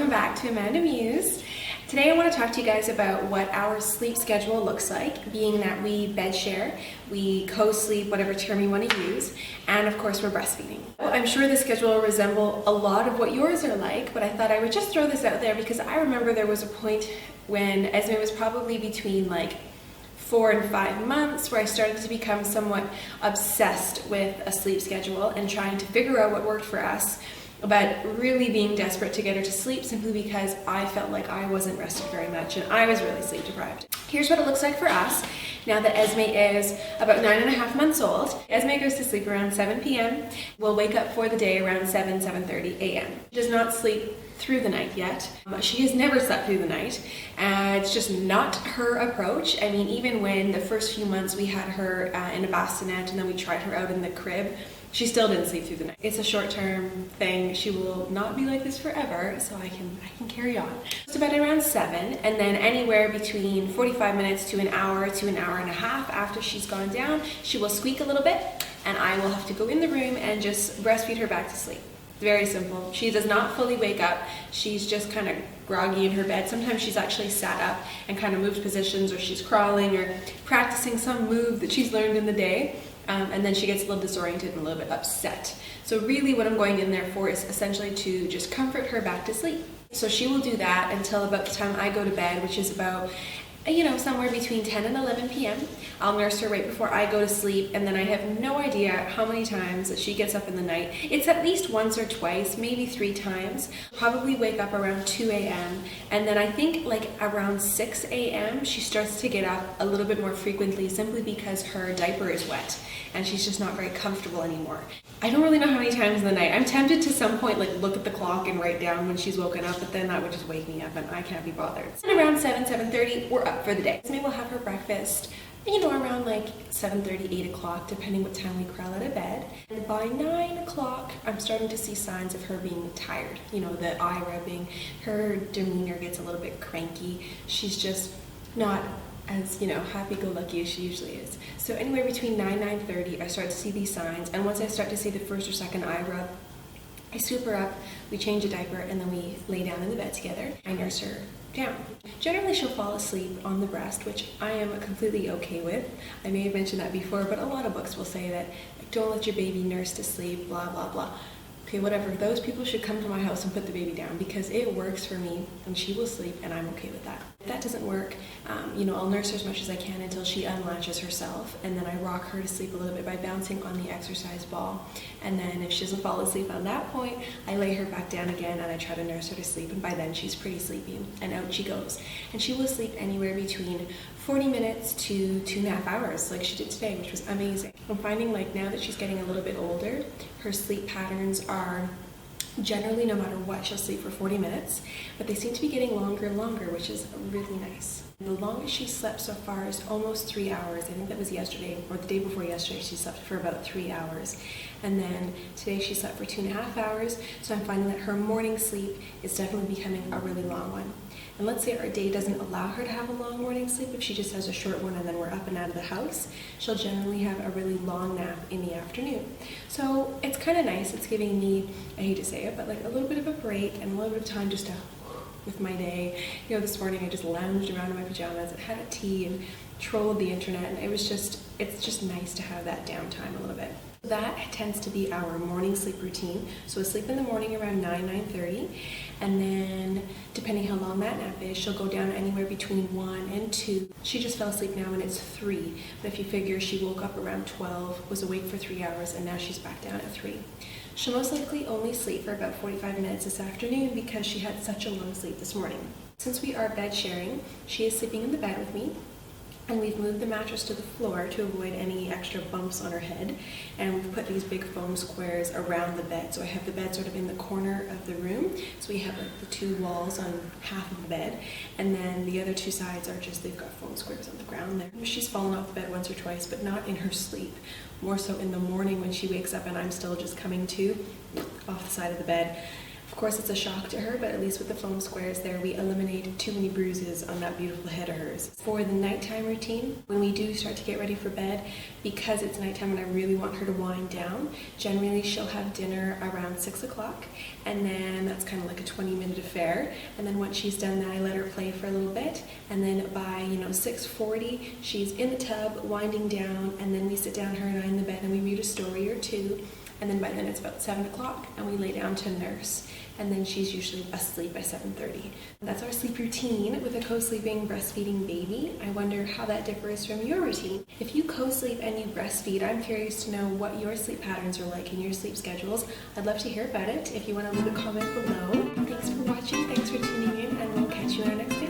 welcome back to AmandaMuse. Today I want to talk to you guys about what our sleep schedule looks like, being that we bed share, we co-sleep, whatever term you want to use, and of course we're breastfeeding. I'm sure this schedule will resemble a lot of what yours are like, but I thought I would just throw this out there because I remember there was a point when Esmé was probably between like 4 and 5 months where I started to become somewhat obsessed with a sleep schedule and trying to figure out what worked for us, but really being desperate to get her to sleep simply because I felt like I wasn't rested very much and I was really sleep deprived. Here's what it looks like for us now that Esmé is about 9.5 months old. Esmé goes to sleep around 7 p.m. We'll wake up for the day around 7:30 a.m. She does not sleep through the night yet. She has never slept through the night. It's just not her approach. I mean, even when the first few months we had her in a bassinet and then we tried her out in the crib, she still didn't sleep through the night. It's a short-term thing. She will not be like this forever, so I can carry on. It's about around 7, and then anywhere between 45 minutes to an hour and a half after she's gone down, she will squeak a little bit, and I will have to go in the room and just breastfeed her back to sleep. Very simple. She does not fully wake up. She's just kind of groggy in her bed. Sometimes she's actually sat up and kind of moved positions, or she's crawling or practicing some move that she's learned in the day. And then she gets a little disoriented and a little bit upset. So really what I'm going in there for is essentially to just comfort her back to sleep. So she will do that until about the time I go to bed, which is about, somewhere between 10 and 11 p.m. I'll nurse her right before I go to sleep, and then I have no idea how many times that she gets up in the night. It's at least once or twice, maybe 3 times. Probably wake up around 2 a.m. and then I think like around 6 a.m. she starts to get up a little bit more frequently simply because her diaper is wet and she's just not very comfortable anymore. I don't really know how many times in the night. I'm tempted to some point like look at the clock and write down when she's woken up, but then that would just wake me up and I can't be bothered. And around 7:30, we're up for the day. Maybe we'll have her breakfast, around like 7:30, 8 o'clock, depending what time we crawl out of bed. And by 9 o'clock, I'm starting to see signs of her being tired. The eye rubbing, her demeanor gets a little bit cranky. She's just not as happy-go-lucky as she usually is. So anywhere between 9:30, I start to see these signs, and once I start to see the first or second eye rub, I scoop her up, we change a diaper, and then we lay down in the bed together. I nurse her down. Generally she'll fall asleep on the breast, which I am completely okay with. I may have mentioned that before, but a lot of books will say that don't let your baby nurse to sleep, blah blah blah. Okay, whatever. Those people should come to my house and put the baby down because it works for me and she will sleep and I'm okay with that. If that doesn't work, I'll nurse her as much as I can until she unlatches herself, and then I rock her to sleep a little bit by bouncing on the exercise ball. And then if she doesn't fall asleep on that point, I lay her back down again and I try to nurse her to sleep, and by then she's pretty sleepy and out she goes. And she will sleep anywhere between 40 minutes to 2.5 hours like she did today, which was amazing. I'm finding like now that she's getting a little bit older, her sleep patterns are generally, no matter what, she'll sleep for 40 minutes, but they seem to be getting longer and longer, which is really nice. The longest she slept so far is almost 3 hours. I think that was yesterday, or the day before yesterday, she slept for about 3 hours. And then today she slept for 2.5 hours, so I'm finding that her morning sleep is definitely becoming a really long one. And let's say our day doesn't allow her to have a long morning sleep, if she just has a short one and then we're up and out of the house, she'll generally have a really long nap in the afternoon. So it's kind of nice. It's giving me, I hate to say it, but like a little bit of a break and a little bit of time just to with my day. This morning I just lounged around in my pajamas and had a tea and trolled the internet, and it's just nice to have that downtime a little bit. That tends to be our morning sleep routine. So we'll sleep in the morning around 9:30, and then depending how long that nap is, she'll go down anywhere between 1 and 2. She just fell asleep now and it's 3, but if you figure she woke up around 12, was awake for 3 hours, and now she's back down at 3. She'll most likely only sleep for about 45 minutes this afternoon because she had such a long sleep this morning. Since we are bed sharing, she is sleeping in the bed with me, and we've moved the mattress to the floor to avoid any extra bumps on her head, and we've put these big foam squares around the bed. So I have the bed sort of in the corner of the room, so we have like the 2 walls on half of the bed, and then the other 2 sides are just, they've got foam squares on the ground there. She's fallen off the bed once or twice, but not in her sleep, more so in the morning when she wakes up and I'm still just coming to off the side of the bed. Of course, it's a shock to her, but at least with the foam squares there, we eliminate too many bruises on that beautiful head of hers. For the nighttime routine, when we do start to get ready for bed, because it's nighttime and I really want her to wind down, generally she'll have dinner around 6 o'clock, and then that's kind of like a 20-minute affair. And then once she's done that, I let her play for a little bit, and then by 6:40, she's in the tub, winding down, and then we sit down, her and I, in the bed, and we read a story or two. And then by then it's about 7 o'clock and we lay down to nurse. And then she's usually asleep by 7:30. That's our sleep routine with a co-sleeping breastfeeding baby. I wonder how that differs from your routine. If you co-sleep and you breastfeed, I'm curious to know what your sleep patterns are like and your sleep schedules. I'd love to hear about it. If you want to leave a comment below. Thanks for watching, thanks for tuning in, and we'll catch you in our next video.